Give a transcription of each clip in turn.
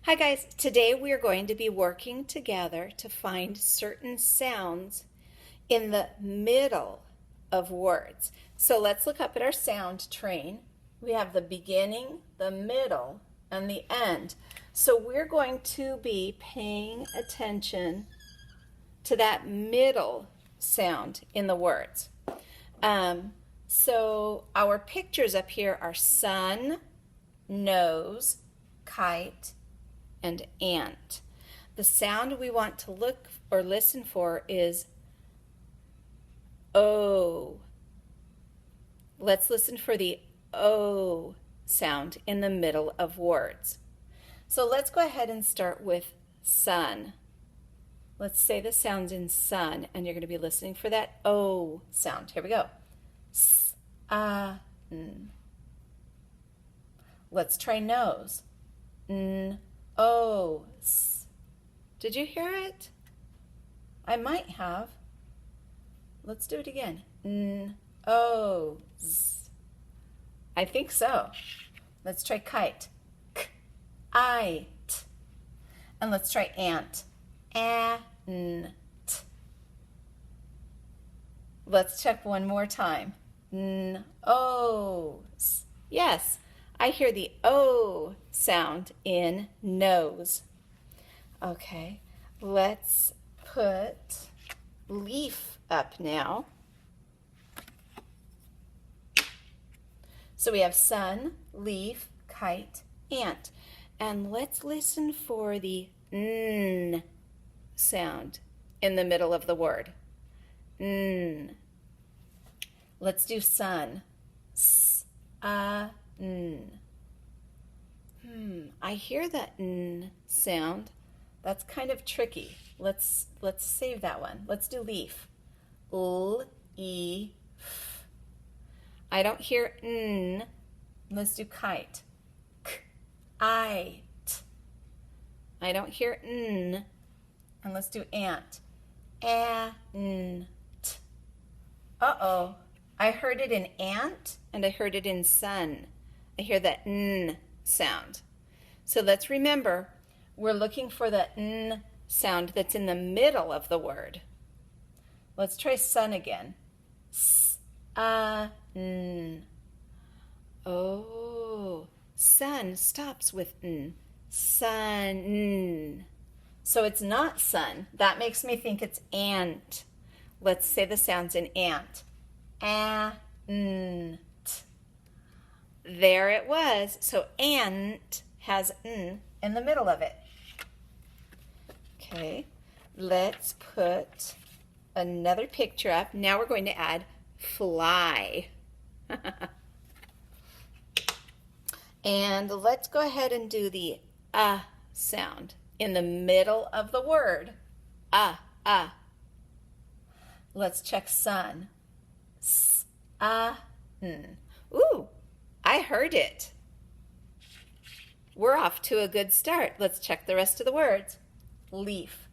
Hi guys, today we are going to be working together to find certain sounds in the middle of words. So let's look up at our sound train. We have the beginning, the middle, and the end. So we're going to be paying attention to that middle sound in the words. So our pictures up here are sun, nose, kite, and ant. The sound we want to look or listen for is O. Let's listen for the O sound in the middle of words. So let's go ahead and start with sun. Let's say the sounds in sun, and you're going to be listening for that O sound. Here we go. S, n. Let's try nose. N, O, S. Did you hear it? I might have. Let's do it again. N, O, S. I think so. Let's try kite. K, I, T. And let's try ant. A, N, T. Let's check one more time. N, O, S. Yes. I hear the O sound in nose. Okay, let's put leaf up now. So we have sun, leaf, kite, ant. And let's listen for the N sound in the middle of the word. N. Let's do sun. S, N. I hear that N sound. That's kind of tricky. Let's save that one. Let's do leaf. L, E, F. I don't hear N. Let's do kite. K, I, T. I don't hear N. And let's do ant. A, N, T. Uh-oh. I heard it in ant and I heard it in sun. I hear that N sound. So let's remember, we're looking for the N sound that's in the middle of the word. Let's try sun again. S, N. Oh, sun stops with N. Sun. So it's not sun. That makes me think it's ant. Let's say the sounds in ant. Ant. There it was. So ant has N in the middle of it. Okay, let's put another picture up. Now we're going to add fly. And let's go ahead and do the sound in the middle of the word. Let's check sun. S, N. Ooh, I heard it. We're off to a good start. Let's check the rest of the words. Leaf.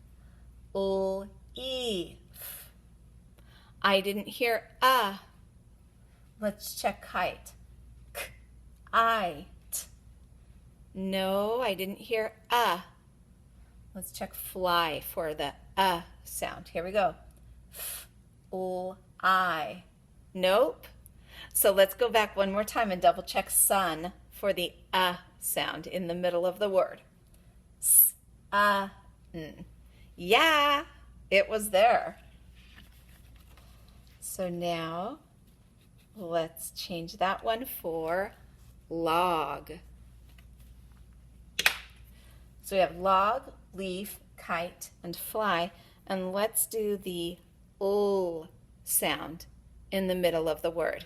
L, E, F. I didn't hear Let's check kite. K, I, T. No, I didn't hear Let's check fly for the sound. Here we go. F, L, I. Nope. So let's go back one more time and double check sun for the sound in the middle of the word. S, N. Yeah, it was there. So now let's change that one for log. So we have log, leaf, kite, and fly. And let's do the L sound in the middle of the word.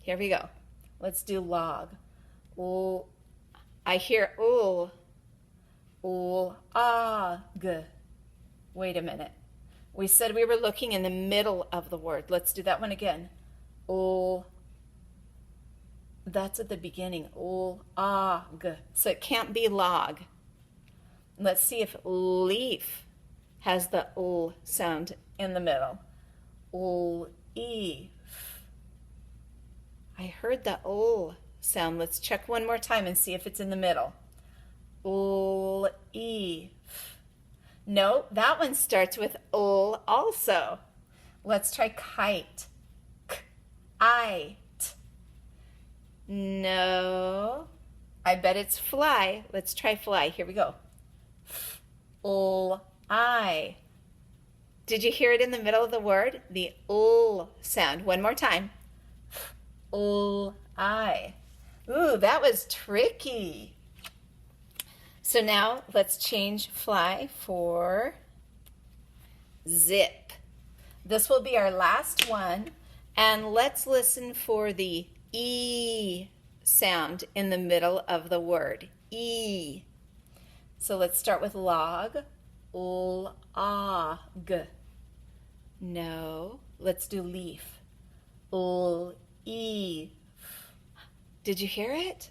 Here we go. Let's do log. L. I hear ul. Ul, g. Wait a minute. We said we were looking in the middle of the word. Let's do that one again. Ul. That's at the beginning. Ul, g. So it can't be log. Let's see if leaf has the ul sound in the middle. Ul, e. I heard the ul sound. Let's check one more time and see if it's in the middle. Ul, No, that one starts with l also. Let's try kite. K-I-T. No, I bet it's fly. Let's try fly. Here we go. L-I. Did you hear it in the middle of the word? The l sound. One more time. L-I. Ooh, that was tricky. So now let's change fly for zip. This will be our last one, and let's listen for the E sound in the middle of the word. E. So let's start with log. L-A-G. No. Let's do leaf. L-E. Did you hear it?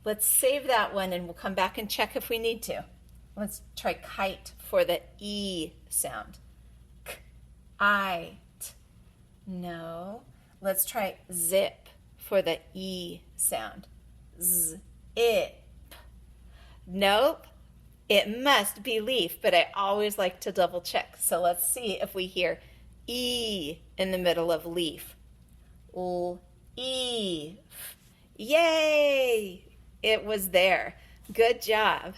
Let's save that one and we'll come back and check if we need to. Let's try kite for the E sound. K-I-T. No. Let's try zip for the E sound. Z-ip. Nope. It must be leaf, but I always like to double check. So let's see if we hear E in the middle of leaf. L-E. Yay! It was there. Good job.